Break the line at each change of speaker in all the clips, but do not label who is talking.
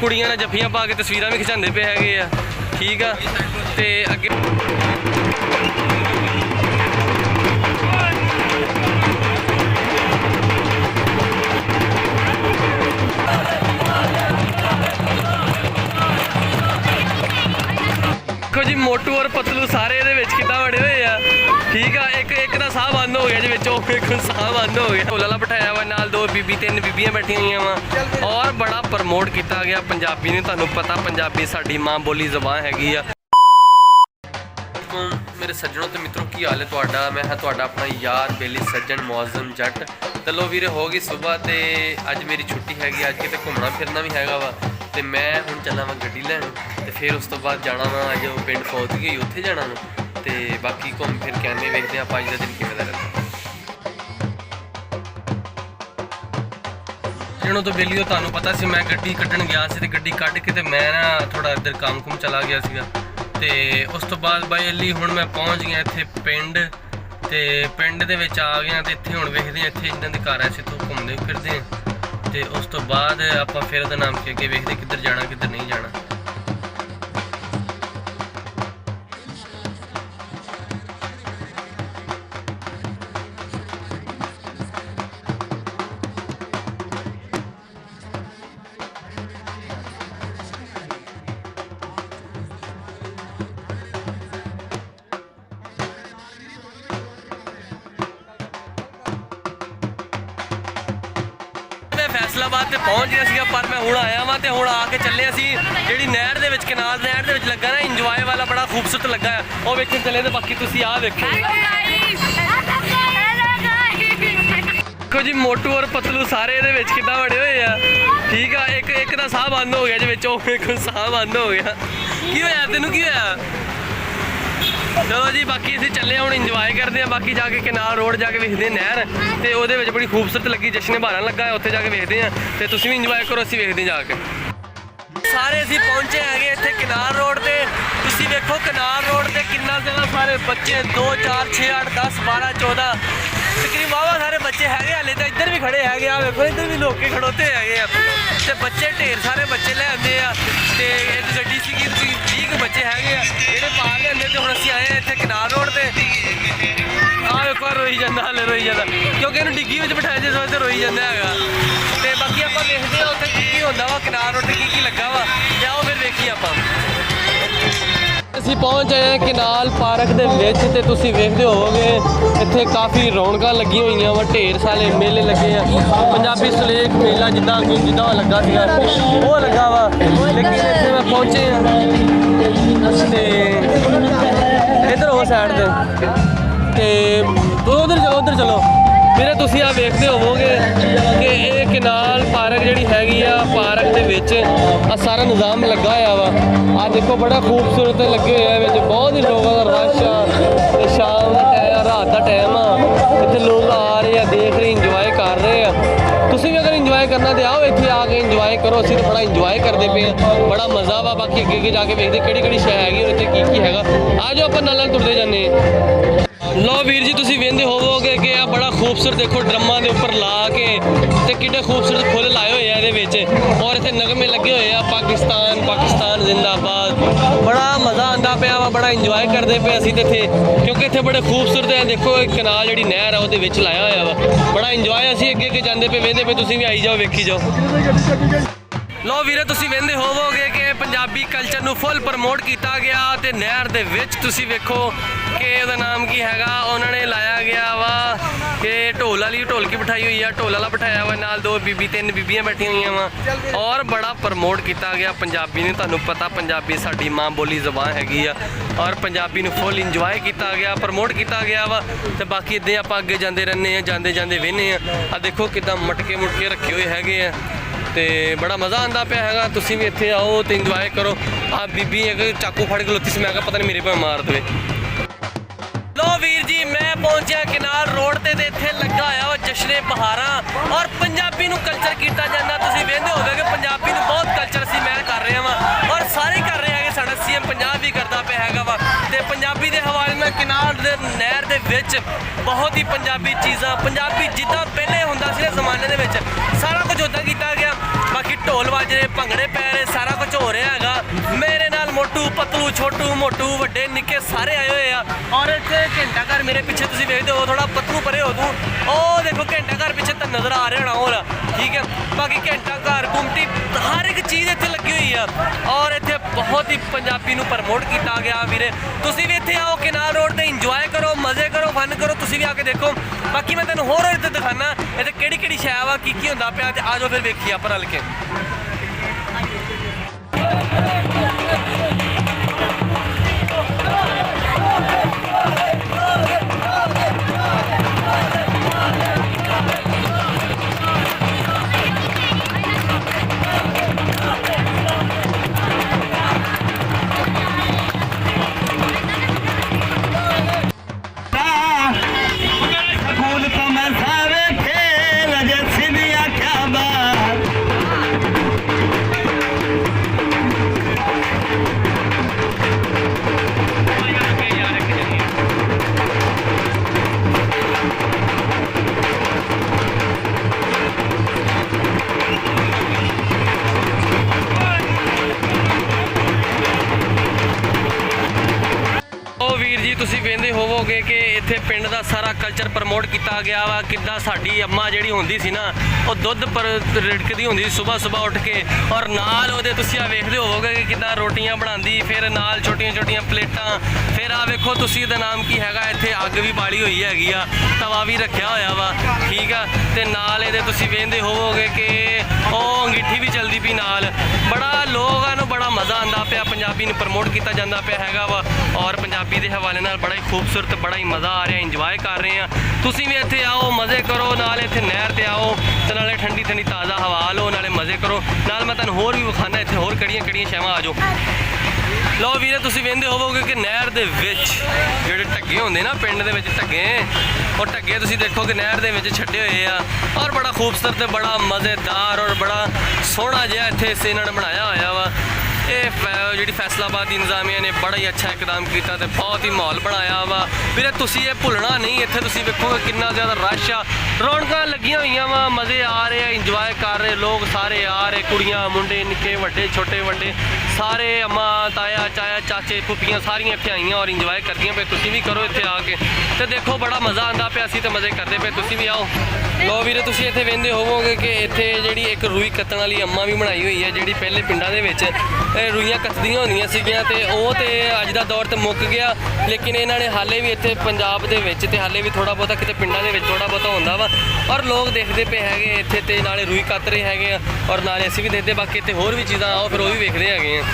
ਕੁੜੀਆਂ ਨਾਲ ਜੱਫੀਆਂ ਪਾ ਕੇ ਤਸਵੀਰਾਂ ਵੀ ਖਿਚਾਉਂਦੇ ਪਏ ਹੈਗੇ ਆ। ਠੀਕ ਆ ਤੇ ਅੱਗੇ ਦੇਖੋ ਜੀ ਮੋਟੂ ਔਰ ਪਤਲੂ ਸਾਰੇ ਇਹਦੇ ਵਿੱਚ ਕਿੱਦਾਂ ਵੜੇ ਹੋਏ ਆ। ਠੀਕ ਆ ਇੱਕ ਦਾ ਸਾਹ ਬੰਦ ਹੋ ਗਿਆ ਜੀ ਵਿੱਚੋਂ, ਇੱਕ ਸਾਹ ਬੰਦ ਹੋ ਗਿਆ। ਢੋਲਾ ਬਿਠਾਇਆ ਵਾ ਨਾਲ 2 ਬੀਬੀ 3 ਬੀਬੀਆਂ ਬੈਠੀਆਂ ਹੋਈਆਂ ਵਾ ਔਰ ਬੜਾ ਪ੍ਰਮੋਟ ਕੀਤਾ ਗਿਆ ਪੰਜਾਬੀ ਨੂੰ। ਤੁਹਾਨੂੰ ਪਤਾ ਪੰਜਾਬੀ ਸਾਡੀ ਮਾਂ ਬੋਲੀ ਜ਼ਬਾਨ ਹੈਗੀ ਆ। ਮੇਰੇ ਸੱਜਣੋਂ ਤੇ ਮਿੱਤਰੋ ਕੀ ਹਾਲ ਹੈ ਤੁਹਾਡਾ। ਮੈਂ ਹਾਂ ਤੁਹਾਡਾ ਆਪਣਾ ਯਾਰ ਬੇਲੀ ਸੱਜਣ ਮੌਜ਼ਮ ਜੱਟ। ਚਲੋ ਵੀਰੇ ਹੋ ਗਈ ਸੁਬਾਹ ਤੇ ਅੱਜ ਮੇਰੀ ਛੁੱਟੀ ਹੈਗੀ। ਅੱਜ ਕਿਤੇ ਘੁੰਮਣਾ ਫਿਰਨਾ ਵੀ ਹੈਗਾ ਵਾ ਤੇ ਮੈਂ ਹੁਣ ਚੱਲਾਂ ਵਾ ਗੱਡੀ ਲੈਣ ਤੇ ਫਿਰ ਉਸ ਤੋਂ ਬਾਅਦ ਜਾਣਾ ਵਾ ਅੱਜ ਉਹ ਪਿੰਡ ਫੌਜ ਗਈ ਉੱਥੇ ਜਾਣਾ ਵਾ ਤੇ ਬਾਕੀ ਘੁੰਮ ਫਿਰ ਕੇ ਆਨੇ ਵੇਖਦੇ ਆਪਾਂ ਅੱਜ ਦਾ ਦਿਨ ਕਿਵੇਂ ਦਾ ਰਹਿੰਦਾ। ਜਿਹਨੂੰ ਤੋਂ ਬੇਲੀਓ ਤੁਹਾਨੂੰ ਪਤਾ ਸੀ ਮੈਂ ਗੱਡੀ ਕੱਢਣ ਗਿਆ ਸੀ ਤੇ ਗੱਡੀ ਕੱਢ ਕੇ ਤੇ ਮੈਂ ਨਾ ਥੋੜਾ ਇੱਧਰ ਕੰਮ ਕੁਮ ਚਲਾ ਗਿਆ ਸੀਗਾ ਤੇ ਉਸ ਤੋਂ ਬਾਅਦ ਬਾਈ ਅਲੀ ਹੁਣ ਮੈਂ ਪਹੁੰਚ ਗਿਆ ਇੱਥੇ ਪਿੰਡ ਤੇ ਪਿੰਡ ਦੇ ਵਿੱਚ ਆ ਗਿਆ ਤੇ ਇੱਥੇ ਹੁਣ ਵੇਖਦੇ ਹਾਂ ਇੱਥੇ ਇਹਨਾਂ ਦੇ ਘਰ ਐ ਤੋਂ ਘੁੰਮਦੇ ਫਿਰਦੇ ਤੇ ਉਸ ਤੋਂ ਬਾਅਦ ਆਪਾਂ ਫਿਰ ਉਹਦਾ ਨਾਮ ਕੀ ਅੱਗੇ ਵੇਖਦੇ ਕਿੱਧਰ ਜਾਣਾ ਕਿੱਧਰ ਨਹੀਂ ਜਾਣਾ। फैसलाबाद से पहुँच गया सीगा पर मैं हुण आया वां ते हुण आके चले असीं जिहड़ी नहर दे विच कनाल नहर दे विच लगा ना इंजॉय वाला बड़ा खूबसूरत लगा है वो वेखण चले ते बाकी तुसीं आ वेखो। देखो जी मोटू और पतलू सारे इहदे विच किद्दां वड़े होए आ। ठीक आ एक दा साह बंद हो गया जी विचों, एक साह बंद हो गया। की होया तैनूं की होया? चलो जी बाकी असीं चले हुण इंजॉय करते हैं। बाकी जाके कनाल रोड जाके वेखदे नहर ते ओहदे विच बड़ी खूबसूरत लगी जश्न बहारा लगा है उत्थे जाके वेखदे हैं ते तुसीं भी इंजॉय करो असीं वेखदे जाके। सारे असीं पहुंचे हैगे इत्थे कनाल रोड ते तुसीं वेखो कनाल रोड ते किन्ना ज़्यादा सारे बच्चे 2 4 6 8 10 12 14 तकरीबन वाहवा सारे बच्चे हैगे हाले तो इधर भी खड़े हैगे आ वेखो इधर भी लोग खड़ोते हैगे आ ते बच्चे ढेर सारे बच्चे ले आंदे आ ते इक गड्डी सीगी 20 बच्चे हैगे आ जेह्ड़े पार लेंदे ते हुण असीं आए इत्थे कनाल रोड ते आ वेखो रोई जांदा हाले रोई जांदा क्योंकि इहनूं डिग्गी विच बिठाया जे ते रोई जांदा हैगा ते बाकी आपां वेखदे आ उत्थे की हुंदा वा कनाल रोड ते की लगा वा ते आओ फिर वेखीए आपां। ਅਸੀਂ ਪਹੁੰਚ ਆਏ ਕਿਨਾਲ ਪਾਰਕ ਦੇ ਵਿੱਚ ਤੇ ਤੁਸੀਂ ਵੇਖਦੇ ਹੋਵੋਗੇ ਇੱਥੇ ਕਾਫੀ ਰੌਣਕਾਂ ਲੱਗੀਆਂ ਹੋਈਆਂ ਵਾ ਢੇਰ ਸਾਰੇ ਮੇਲੇ ਲੱਗੇ ਆ ਪੰਜਾਬੀ ਸਲੇਕ ਮੇਲਾ ਜਿੱਦਾਂ ਲੱਗਾ ਸੀਗਾ ਉਹ ਲੱਗਾ ਵਾ ਲੇਕਿਨ ਇੱਥੇ ਮੈਂ ਪਹੁੰਚੇ ਆ ਤੇ ਇੱਧਰ ਉਹ ਸਾਈਡ ਤੇ ਉਧਰ ਚਲੋ ਵੀਰੇ ਤੁਸੀਂ ਆ ਵੇਖਦੇ ਹੋਵੋਗੇ ਕਿ ਇਹ ਕਨਾਲ ਪਾਰਕ ਜਿਹੜੀ ਹੈਗੀ ਆ ਪਾਰਕ ਦੇ ਵਿੱਚ ਆ ਸਾਰਾ ਨਿਜ਼ਾਮ ਲੱਗਾ ਹੋਇਆ ਵਾ ਆ ਦੇਖੋ ਬੜਾ ਖੂਬਸੂਰਤ ਲੱਗੇ ਹੋਇਆ ਵਿੱਚ ਬਹੁਤ ਹੀ ਲੋਕਾਂ ਦਾ ਰਸ਼ ਆ ਤੇ ਸ਼ਾਮ ਦਾ ਟਾਈਮ ਰਾਤ ਦਾ ਟਾਈਮ ਆ ਇੱਥੇ ਲੋਕ ਆ ਰਹੇ ਆ ਦੇਖ ਰਹੇ ਇੰਜੋਏ ਕਰ ਰਹੇ ਆ ਤੁਸੀਂ ਵੀ ਅਗਰ ਇੰਜੋਏ ਕਰਨਾ ਤੇ ਆਓ ਇੱਥੇ ਆ ਕੇ ਇੰਜੋਏ ਕਰੋ ਅਸੀਂ ਤਾਂ ਬੜਾ ਇੰਜੋਏ ਕਰਦੇ ਪਏ ਆ ਬੜਾ ਮਜ਼ਾ ਵਾ ਬਾਕੀ ਅੱਗੇ ਜਾ ਕੇ ਵੇਖਦੇ ਕਿਹੜੀ ਸ਼ੈ ਹੈਗੀ ਔਰ ਇੱਥੇ ਕੀ ਹੈਗਾ ਆ ਜਾਓ ਆਪਾਂ ਨਾਲ ਤੁਰਦੇ ਜਾਂਦੇ लो वीर जी तुसीं वेंदे होवोगे कि आ बड़ा खूबसूरत देखो ड्रमां दे उपर ला के ते किड्डे खूबसूरत फुੱਲ लाए होए आ इहदे विच और इत्थे नगमे लगे होए आ पाकिस्तान जिंदाबाद बड़ा मज़ा आंदा पिया वा बड़ा इंजॉय करदे पे असीं ते इत्थे क्योंकि इत्थे बड़े खूबसूरत है देखो कनाल जिहड़ी नहर आ उहदे विच लाया होया वा बड़ा इंजॉय असीं अगे जांदे पे वेंदे पे तुसीं भी आई जाओ वेखी जाओ। लो वीरे तुसीं वेंदे होवोगे कि पंजाबी कल्चर नूं फुल प्रमोट किया गया ते नहर दे विच तुसीं वेखो कि ਉਹਦਾ नाम की हैगा उन्होंने लाया गया वा कि ढोल वाली ढोलकी बिठाई हुई है ढोल वाला बिठाया हुआ नाल 2 बीबी 3 बीबियां बैठी हुई वा और बड़ा प्रमोट किया गया पंजाबी ने तुहानूं पता पंजाबी साडी मां बोली जबान हैगी आ और पंजाबी नूं फुल इंजॉय किया गया प्रमोट किया गया वा ते बाकी इदां आपां अगे जांदे रहने आ जांदे वेहने आ देखो किदां मटके मुटके रखे हुए हैगे आ ते बड़ा मज़ा आंदा पिया हैगा तुसीं भी इत्थे आओ ते इंजॉय करो आ बीबी एक चाकू फड़ के लुत्ती सी मैं कहा पता नहीं मेरे पे मार देवे। लो वीर जी मैं पहुंचा किनाल रोड ते इत्थे लगा होया वा जश्न बहारा और पंजाबी नूं कल्चर किया जांदा तुसीं वेंदे होवे कि पंजाबी नूं बहुत कल्चर असीं मैं कर रहा वां और सारे कर रहे हैं साडा सीएम पंजाब भी करदा पिया हैगा वा ते पंजाबी दे हवाले नाल किनाल दे नहर दे विच बहुत ही पंजाबी चीज़ां पंजाबी जिद्दां पहले हुंदा सी ज़माने दे विच सारा कुछ उदां कीता गया बाकी ढोल वाजरे भंगड़े पै रहे ਰਿਹਾ ਹੈਗਾ। ਮੇਰੇ ਨਾਲ ਮੋਟੂ ਪਤਲੂ ਛੋਟੂ ਮੋਟੂ ਵੱਡੇ ਨਿੱਕੇ ਸਾਰੇ ਆਏ ਹੋਏ ਆ। ਔਰ ਇੱਥੇ ਘੰਟਾ ਘਰ ਮੇਰੇ ਪਿੱਛੇ ਤੁਸੀਂ ਵੇਖਦੇ ਹੋ, ਥੋੜਾ ਪਤਲੂ ਪਰੇ ਹੋ ਤੂੰ, ਉਹ ਦੇਖੋ ਘੰਟਾ ਘਰ ਪਿੱਛੇ ਤਾਂ ਨਜ਼ਰ ਆ ਰਿਹਾ ਹੋਣਾ ਹੋਰ, ਠੀਕ ਹੈ। ਬਾਕੀ ਘੰਟਾ ਘਰ ਗੁੰਮਟੀ ਹਰ ਇੱਕ ਚੀਜ਼ ਇੱਥੇ ਲੱਗੀ ਹੋਈ ਆ। ਔਰ ਇੱਥੇ ਬਹੁਤ ਹੀ ਪੰਜਾਬੀ ਨੂੰ ਪ੍ਰਮੋਟ ਕੀਤਾ ਗਿਆ ਵੀਰੇ। ਤੁਸੀਂ ਵੀ ਇੱਥੇ ਆਓ ਕਿਨਾਰ ਰੋਡ ਤੇ, ਇੰਜੋਏ ਕਰੋ, ਮਜ਼ੇ ਕਰੋ, ਫਨ ਕਰੋ, ਤੁਸੀਂ ਵੀ ਆ ਕੇ ਦੇਖੋ। ਬਾਕੀ ਮੈਂ ਤੈਨੂੰ ਹੋਰ ਇੱਥੇ ਦਿਖਾਣਾ ਇੱਥੇ ਕਿਹੜੀ ਕਿਹੜੀ ਸ਼ੈ ਵਾ, ਕੀ ਕੀ ਹੁੰਦਾ ਪਿਆ, ਤੇ ਆ ਜਾਓ ਫਿਰ ਵੇਖੀਏ ਆਪਾਂ ਰਲ ਕੇ। ਤੁਸੀਂ ਵੇਖਦੇ ਹੋਵੋਗੇ ਕਿ ਇੱਥੇ ਪਿੰਡ ਦਾ ਸਾਰਾ ਕਲਚਰ ਪ੍ਰਮੋਟ ਕੀਤਾ ਗਿਆ ਵਾ। ਕਿੱਦਾਂ ਸਾਡੀ ਅੰਮਾ ਜਿਹੜੀ ਹੁੰਦੀ ਸੀ ਨਾ, ਉਹ ਦੁੱਧ ਪਰ ਰਿੜਕਦੀ ਹੁੰਦੀ ਸੀ ਸਵੇਰ ਉੱਠ ਕੇ, ਔਰ ਨਾਲ ਉਹਦੇ ਤੁਸੀਂ ਆ ਵੇਖਦੇ ਹੋਵੋਗੇ ਕਿ ਕਿੱਦਾਂ ਰੋਟੀਆਂ ਬਣਾਉਂਦੀ, ਫਿਰ ਨਾਲ ਛੋਟੀਆਂ ਛੋਟੀਆਂ ਪਲੇਟਾਂ, ਫਿਰ ਆ ਵੇਖੋ ਤੁਸੀਂ ਇਹਦਾ ਨਾਮ ਕੀ ਹੈਗਾ, ਇੱਥੇ ਅੱਗ ਵੀ ਬਾਲੀ ਹੋਈ ਹੈਗੀ ਆ, ਤਵਾ ਵੀ ਰੱਖਿਆ ਹੋਇਆ ਵਾ, ਠੀਕ ਆ। ਤੇ ਨਾਲ ਇਹਦੇ ਤੁਸੀਂ ਵੇਖਦੇ ਹੋਵੋਗੇ ਕਿ ਉਹ ਅੰਗੀਠੀ ਵੀ ਚੱਲਦੀ ਪਈ ਨਾਲ। ਬੜਾ ਲੋਕਾਂ ਨੂੰ ਬੜਾ ਮਜ਼ਾ ਆਉਂਦਾ ਪਿਆ, ਪੰਜਾਬੀ ਨੂੰ ਪ੍ਰਮੋਟ ਕੀਤਾ ਜਾਂਦਾ ਪਿਆ ਹੈਗਾ ਵਾ। ਔਰ ਪੰਜਾਬੀ ਦੇ ਹਵਾਲੇ ਨਾਲ ਬੜਾ ਹੀ ਖੂਬਸੂਰਤ, ਬੜਾ ਹੀ ਮਜ਼ਾ ਆ ਰਿਹਾ, ਇੰਜੋਏ ਕਰ ਰਹੇ ਆ। ਤੁਸੀਂ ਵੀ ਇੱਥੇ ਆਓ, ਮਜ਼ੇ ਕਰੋ, ਨਾਲ ਇੱਥੇ ਨਹਿਰ ਤੇ ਆਓ ਤੇ ਨਾਲੇ ਠੰਡੀ ਠੰਡੀ ਤਾਜ਼ਾ ਹਵਾ ਲਓ, ਨਾਲੇ ਮਜ਼ੇ ਕਰੋ। ਨਾਲ ਮੈਂ ਤੁਹਾਨੂੰ ਹੋਰ ਵੀ ਵਿਖਾਣਾ ਇੱਥੇ ਹੋਰ ਕਿਹੜੀਆਂ ਕਿਹੜੀਆਂ ਸ਼ੈਵਾਂ। ਆ ਜਾਓ। ਲਓ ਵੀਰੇ, ਤੁਸੀਂ ਵੇਖਦੇ ਹੋਵੋਗੇ ਕਿ ਨਹਿਰ ਦੇ ਵਿੱਚ ਜਿਹੜੇ ਢੱਗੇ ਹੁੰਦੇ ਨਾ ਪਿੰਡ ਦੇ ਵਿੱਚ, ਢੱਗੇ, ਉਹ ਢੱਗੇ ਤੁਸੀਂ ਦੇਖੋ ਕਿ ਨਹਿਰ ਦੇ ਵਿੱਚ ਛੱਡੇ ਹੋਏ ਆ। ਔਰ ਬੜਾ ਖੂਬਸੂਰਤ ਤੇ ਬੜਾ ਮਜ਼ੇਦਾਰ ਔਰ ਬੜਾ ਸੋਹਣਾ ਜਿਹਾ ਇੱਥੇ ਇਹਨਾਂ ਨੇ ਬਣਾਇਆ ਹੋਇਆ ਵਾ। ਇਹ ਜਿਹੜੀ ਫੈਸਲਾਬਾਦ ਦੀ ਇੰਤਜ਼ਾਮੀਆ ਨੇ ਬੜਾ ਹੀ ਅੱਛਾ ਇਕਦਾਮ ਕੀਤਾ ਤੇ ਬਹੁਤ ਹੀ ਮਾਹੌਲ ਬਣਾਇਆ ਵਾ ਵੀਰੇ। ਤੁਸੀਂ ਇਹ ਭੁੱਲਣਾ ਨਹੀਂ। ਇੱਥੇ ਤੁਸੀਂ ਵੇਖੋਗੇ ਕਿੰਨਾ ਜ਼ਿਆਦਾ ਰਸ਼ ਆ, ਰੌਣਕਾਂ ਲੱਗੀਆਂ ਹੋਈਆਂ ਵਾ, ਮਜ਼ੇ ਆ ਰਹੇ ਆ, ਇੰਜੋਏ ਕਰ ਰਹੇ ਲੋਕ ਸਾਰੇ ਆ ਰਹੇ, ਕੁੜੀਆਂ ਮੁੰਡੇ ਨਿੱਕੇ ਵੱਡੇ ਛੋਟੇ ਵੱਡੇ ਸਾਰੇ, ਅੰਮਾ ਤਾਇਆ ਚਾਇਆ ਚਾਚੇ ਫੁੱਫੀਆਂ ਸਾਰੀਆਂ ਇੱਥੇ ਆਈਆਂ ਔਰ ਇੰਜੋਏ ਕਰਦੀਆਂ ਪਏ। ਤੁਸੀਂ ਵੀ ਕਰੋ ਇੱਥੇ ਆ ਕੇ ਤੇ ਦੇਖੋ, ਬੜਾ ਮਜ਼ਾ ਆਉਂਦਾ ਪਿਆ, ਅਸੀਂ ਤੇ ਮਜ਼ੇ ਕਰਦੇ ਪਏ, ਤੁਸੀਂ ਵੀ ਆਓ। ਲਓ ਵੀਰੇ, ਤੁਸੀਂ ਇੱਥੇ ਵੇਖਦੇ ਹੋਵੋਗੇ ਕਿ ਇੱਥੇ ਜਿਹੜੀ ਇੱਕ ਰੂਈ ਕੱਤਣ ਵਾਲੀ ਅੰਮਾ ਵੀ ਬਣਾਈ ਹੋਈ ਹੈ, ਜਿਹੜੀ ਪਹਿਲੇ ਪਿੰਡਾਂ ਦੇ ਵਿੱਚ ਰੂਈਆਂ ਕੱਤਦੀਆਂ ਹੁੰਦੀਆਂ ਸੀਗੀਆਂ ਤੇ ਉਹ ਤੇ ਅੱਜ ਦਾ ਦੌਰ ਤੇ ਮੁੱਕ ਗਿਆ। ਲੇਕਿਨ ਇਹਨਾਂ ਨੇ ਹਾਲੇ ਵੀ ਇੱਥੇ ਪੰਜਾਬ ਦੇ ਵਿੱਚ ਤੇ ਹਾਲੇ ਵੀ ਥੋੜਾ ਬਹੁਤਾ ਕਿਤੇ ਪਿੰਡਾਂ ਦੇ ਵਿੱਚ ਥੋੜਾ ਬਹੁਤਾ ਹੁੰਦਾ ਵਾ, ਔਰ ਲੋਕ ਦੇਖਦੇ ਪਏ ਹੈਗੇ ਇੱਥੇ ਤੇ ਨਾਲੇ ਰੂਈ ਕੱਤ ਰਹੇ ਹੈਗੇ ਆ, ਔਰ ਨਾਲੇ ਅਸੀਂ ਵੀ ਦੇਖਦੇ। ਬਾਕੀ ਇੱਥੇ ਹੋਰ ਵੀ ਚੀਜ਼ਾਂ ਆਓ ਫਿਰ ਉਹ ਵੀ ਵੇਖਦੇ ਹੈਗੇ ਆ।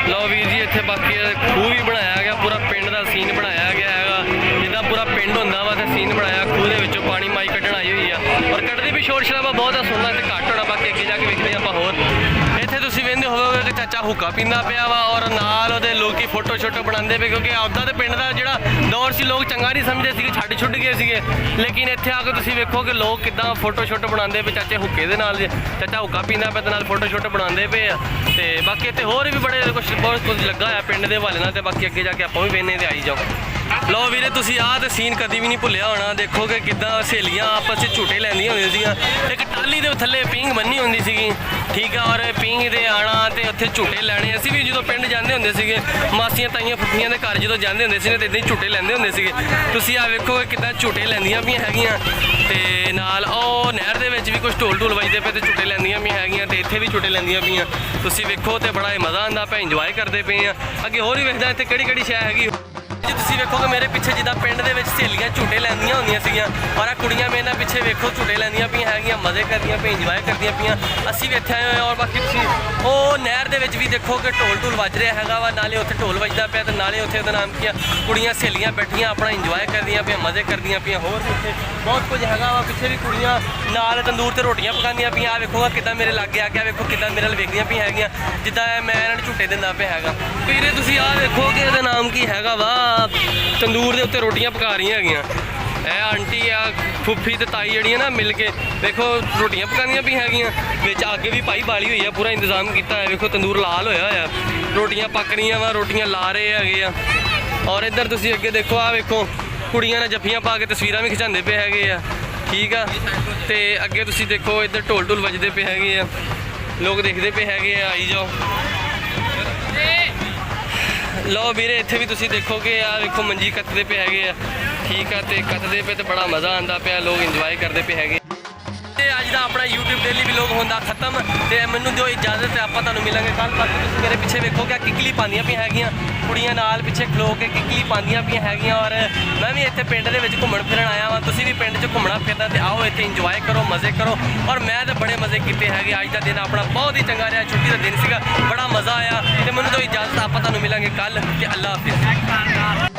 ਲਓ ਵੀਰ ਜੀ, ਇੱਥੇ ਬਾਕੀ ਖੂਹ ਵੀ ਬਣਾਇਆ ਗਿਆ, ਪੂਰਾ ਪਿੰਡ ਦਾ ਸੀਨ ਬਣਾਇਆ ਗਿਆ ਹੈਗਾ, ਜਿੱਦਾਂ ਪੂਰਾ ਪਿੰਡ ਹੁੰਦਾ ਵਾ ਤੇ ਸੀਨ ਬਣਾਇਆ। ਖੂਹ ਦੇ ਵਿੱਚੋਂ ਪਾਣੀ ਮਾਈ ਕੱਢਣ ਆਈ ਹੋਈ ਆ, ਔਰ ਕੱਢਦੀ ਵੀ ਸ਼ੋਰ ਸ਼ਰਾਬਾ ਬਹੁਤ ਆ, ਸੁਣਨਾ ਤੇ ਘੱਟ ਹੋਣਾ। ਬਾਕੀ ਅੱਗੇ ਜਾ ਕੇ ਵੇਖਦੇ ਆਪਾਂ ਹੋਰ। ਇੱਥੇ ਤੁਸੀਂ ਵੇਖਦੇ ਹੋਵੋਗੇ ਕਿ ਚਾਚਾ ਹੁੱਕਾ ਪੀਂਦਾ ਪਿਆ ਵਾ, ਔਰ ਨਾਲ ਉਹਦੇ ਲੋਕੀ ਫੋਟੋ ਸ਼ੋਟੋ ਬਣਾਉਂਦੇ ਪਏ, ਕਿਉਂਕਿ ਉੱਦਾਂ ਦੇ ਪਿੰਡ ਦਾ ਜਿਹੜਾ ਦੌਰ ਸੀ ਲੋਕ ਚੰਗਾ ਨਹੀਂ ਸਮਝਦੇ ਸੀਗੇ, ਛੱਡ ਛੁੱਟ ਗਏ ਸੀਗੇ। ਲੇਕਿਨ ਇੱਥੇ ਆ ਕੇ ਤੁਸੀਂ ਵੇਖੋ ਕਿ ਲੋਕ ਕਿੱਦਾਂ ਫੋਟੋ ਸ਼ੋਟੋ ਬਣਾਉਂਦੇ ਪਏ ਚਾਚੇ ਹੁੱਕੇ ਦੇ ਨਾਲ, ਚਾਚਾ ਹੁੱਕਾ ਪੀਂਦਾ ਪਿਆ ਤੇ ਨਾਲ ਫੋਟੋ ਸ਼ੋਟੋ ਬਣਾਉਂਦੇ ਪਏ ਆ। ਤੇ ਬਾਕੀ ਇੱਥੇ ਹੋਰ ਵੀ ਬੜੇ ਬਹੁਤ ਕੁਝ ਲੱਗਾ ਹੋਇਆ ਪਿੰਡ ਦੇ ਹਵਾਲੇ ਨਾਲ, ਤੇ ਬਾਕੀ ਅੱਗੇ ਜਾ ਕੇ ਆਪਾਂ ਵੀ ਵੇਖਦੇ ਤੇ ਆਈ ਜਾਓ। ਲਓ ਵੀਰੇ, ਤੁਸੀਂ ਆਹ ਤੇ ਸੀਨ ਕਦੀ ਵੀ ਨਹੀਂ ਭੁੱਲਿਆ ਹੋਣਾ। ਦੇਖੋਗੇ ਕਿੱਦਾਂ ਸਹੇਲੀਆਂ ਆਪਸ 'ਚ ਝੂਟੇ ਲੈਂਦੀਆਂ ਹੁੰਦੀਆਂ ਸੀਗੀਆਂ, ਇੱਕ ਟਾਲੀ ਦੇ ਥੱਲੇ ਪੀਂਘ ਬੰਨੀ ਹੁੰਦੀ ਸੀਗੀ, ਠੀਕ ਆ, ਔਰ ਪੀਂਘ ਦੇ ਆਣਾ ਤੇ ਉੱਥੇ ਝੂਟੇ ਲੈਣੇ। ਅਸੀਂ ਵੀ ਜਦੋਂ ਪਿੰਡ ਜਾਂਦੇ ਹੁੰਦੇ ਸੀਗੇ, ਮਾਸੀਆਂ ਤਾਈਆਂ ਫੁੱਫੀਆਂ ਦੇ ਘਰ ਜਦੋਂ ਜਾਂਦੇ ਹੁੰਦੇ ਸੀ ਤੇ ਇੱਦਾਂ ਹੀ ਝੂਟੇ ਲੈਂਦੇ ਹੁੰਦੇ ਸੀਗੇ। ਤੁਸੀਂ ਆ ਵੇਖੋਗੇ ਕਿੱਦਾਂ ਝੂਟੇ ਲੈਂਦੀਆਂ ਵੀ ਹੈਗੀਆਂ, ਤੇ ਨਾਲ ਉਹ ਨਹਿਰ ਦੇ ਵਿੱਚ ਵੀ ਕੁਝ ਢੋਲ ਢੋਲ ਵੱਜਦੇ ਪਏ ਤੇ ਝੂਟੇ ਲੈਂਦੀਆਂ ਵੀ ਹੈਗੀਆਂ, ਤੇ ਇੱਥੇ ਵੀ ਝੂਟੇ ਲੈਂਦੀਆਂ ਪਈਆਂ। ਤੁਸੀਂ ਵੇਖੋ ਤੇ ਬੜਾ ਮਜ਼ਾ ਆਉਂਦਾ ਪਿਆ, ਇੰਜੋਏ ਕਰਦੇ ਪਏ ਆ। ਅੱਗੇ ਹੋਰ ਵੀ ਵੇਖਦਾ ਇੱਥੇ ਕਿਹੜੀ ਕਿਹੜੀ ਸ਼ੈ ਹੈਗੀ। ਜੀ ਤੁਸੀਂ ਵੇਖੋਗੇ ਮੇਰੇ ਪਿੱਛੇ ਜਿੱਦਾਂ ਪਿੰਡ ਦੇ ਵਿੱਚ ਸਹੇਲੀਆਂ ਝੂਟੇ ਲੈਂਦੀਆਂ ਹੁੰਦੀਆਂ ਸੀਗੀਆਂ, ਔਰ ਆ ਕੁੜੀਆਂ ਮੇਰੇ ਨਾਲ ਪਿੱਛੇ ਵੇਖੋ ਝੂਟੇ ਲੈਂਦੀਆਂ ਪਈਆਂ ਹੈਗੀਆਂ, ਮਜ਼ੇ ਕਰਦੀਆਂ ਪਈਆਂ, ਇੰਜੋਏ ਕਰਦੀਆਂ ਪਈਆਂ। ਅਸੀਂ ਵੀ ਇੱਥੇ ਆਏ ਹੋਏ। ਔਰ ਬਾਕੀ ਤੁਸੀਂ ਉਹ ਨਹਿਰ ਦੇ ਵਿੱਚ ਵੀ ਦੇਖੋ ਕਿ ਢੋਲ ਢੋਲ ਵੱਜ ਰਿਹਾ ਹੈਗਾ ਵਾ, ਨਾਲੇ ਉੱਥੇ ਢੋਲ ਵੱਜਦਾ ਪਿਆ ਤੇ ਨਾਲੇ ਉੱਥੇ ਉਹਦਾ ਨਾਮ ਕੀ ਆ, ਕੁੜੀਆਂ ਸਹੇਲੀਆਂ ਬੈਠੀਆਂ ਆਪਣਾ ਇੰਜੋਏ ਕਰਦੀਆਂ ਪਈਆਂ, ਮਜ਼ੇ ਕਰਦੀਆਂ ਪਈਆਂ। ਹੋਰ ਵੀ ਇੱਥੇ ਬਹੁਤ ਕੁਝ ਹੈਗਾ ਵਾ, ਪਿੱਛੇ ਵੀ ਕੁੜੀਆਂ ਨਾਲ ਤੰਦੂਰ ਤੇ ਰੋਟੀਆਂ ਪਕਾਉਂਦੀਆਂ ਪਈਆਂ। ਆ ਵੇਖੋਗਾ ਕਿੱਦਾਂ ਮੇਰੇ ਲਾਗੇ ਆ ਕੇ, ਵੇਖੋ ਕਿੱਦਾਂ ਮੇਰੇ ਨਾਲ ਵੇਖਦੀਆਂ ਪਈਆਂ ਹੈਗੀਆਂ, ਜਿੱਦਾਂ ਮੈਂ ਇਹਨਾਂ ਨੂੰ ਝੂਟੇ ਦਿੰਦਾ ਪਿਆ ਹੈਗਾ। ਵੀਰੇ ਤੁਸੀਂ ਆਹ ਵੇਖੋ ਕਿ ਇਹਦਾ ਨਾਮ ਕੀ ਹੈਗਾ ਵਾ, ਤੰਦੂਰ ਦੇ ਉੱਤੇ ਰੋਟੀਆਂ ਪਕਾ ਰਹੀਆਂ ਹੈਗੀਆਂ। ਇਹ ਆਂਟੀ ਆ ਫੁੱਫੀ ਤੇ ਤਾਈ ਜਿਹੜੀਆਂ ਨਾ ਮਿਲ ਕੇ ਵੇਖੋ ਰੋਟੀਆਂ ਪਕਾਉਂਦੀਆਂ ਵੀ ਹੈਗੀਆਂ, ਵਿੱਚ ਅੱਗ ਵੀ ਪਾਈ ਬਾਲੀ ਹੋਈ ਆ, ਪੂਰਾ ਇੰਤਜ਼ਾਮ ਕੀਤਾ ਹੈ। ਵੇਖੋ ਤੰਦੂਰ ਲਾਲ ਹੋਇਆ ਹੋਇਆ, ਰੋਟੀਆਂ ਪੱਕ ਰਹੀਆਂ ਵਾ, ਰੋਟੀਆਂ ਲਾ ਰਹੇ ਹੈਗੇ ਆ। ਔਰ ਇੱਧਰ ਤੁਸੀਂ ਅੱਗੇ ਦੇਖੋ, ਆ ਵੇਖੋ ਕੁੜੀਆਂ ਨੇ ਜੱਫੀਆਂ ਪਾ ਕੇ ਤਸਵੀਰਾਂ ਵੀ ਖਿਚਾਉਂਦੇ ਪਏ ਹੈਗੇ ਆ, ਠੀਕ ਆ। ਤੇ ਅੱਗੇ ਤੁਸੀਂ ਦੇਖੋ ਇੱਧਰ ਢੋਲ ਢੋਲ ਵੱਜਦੇ ਪਏ ਹੈਗੇ ਆ, ਲੋਕ ਦੇਖਦੇ ਪਏ ਹੈਗੇ ਆ, ਆਈ ਜਾਓ। ਲਓ ਵੀਰੇ ਇੱਥੇ ਵੀ ਤੁਸੀਂ ਦੇਖੋ ਕਿ ਆ ਵੇਖੋ ਮੰਜੀ ਕੱਤਦੇ ਪਏ ਹੈਗੇ ਆ, ਠੀਕ ਆ, ਤੇ ਕੱਤਦੇ ਪਏ ਤੇ ਬੜਾ ਮਜ਼ਾ ਆਉਂਦਾ ਪਿਆ, ਲੋਕ ਇੰਜੋਏ ਕਰਦੇ ਪਏ ਹੈਗੇ। ਤੇ ਅੱਜ ਦਾ ਆਪਣਾ YouTube ਡੇਲੀ ਵਲੌਗ ਹੁੰਦਾ ਖਤਮ, ਤੇ ਮੈਨੂੰ ਦਿਓ ਇਜਾਜ਼ਤ, ਤੇ ਆਪਾਂ ਤੁਹਾਨੂੰ ਮਿਲਾਂਗੇ ਕੱਲ੍ਹ। ਬਾਕੀ ਤੁਸੀਂ ਮੇਰੇ ਪਿੱਛੇ ਵੇਖੋ ਕਿ ਕਿੱਕਲੀ ਪਾਉਂਦੀਆਂ ਪਈਆਂ ਹੈਗੀਆਂ ਕੁੜੀਆਂ, ਨਾਲ ਪਿੱਛੇ ਖਲੋ ਕੇ ਕਿੱਕਲੀ ਪਾਉਂਦੀਆਂ ਪਈਆਂ ਹੈਗੀਆਂ। ਔਰ ਮੈਂ ਵੀ ਇੱਥੇ ਪਿੰਡ ਦੇ ਵਿੱਚ ਘੁੰਮਣ ਫਿਰਨ ਆਇਆ ਵਾਂ, ਤੁਸੀਂ ਵੀ ਪਿੰਡ 'ਚ ਘੁੰਮਣਾ ਫਿਰਨਾ ਤੇ ਆਓ ਇੱਥੇ ਇੰਜੋਏ ਕਰੋ, ਮਜ਼ੇ ਕਰੋ। ਔਰ ਮੈਂ ਤਾਂ ਬੜੇ ਮਜ਼ੇ ਕੀਤੇ ਹੈਗੇ। ਅੱਜ ਦਾ ਦਿਨ ਆਪਣਾ ਬਹੁਤ ਹੀ ਚੰਗਾ ਰਿਹਾ, ਛੁੱਟੀ ਦਾ ਦਿਨ ਸੀਗਾ, ਬੜਾ ਮਜ਼ਾ ਆਇਆ। ਤੇ ਮੈਨੂੰ ਦਿਓ ਇਜਾਜ਼ਤ, ਆਪਾਂ ਤੁਹਾਨੂੰ ਮਿਲਾਂਗੇ ਕੱਲ੍ਹ, ਤੇ ਅੱਲਾ ਹਾਫਿਜ਼।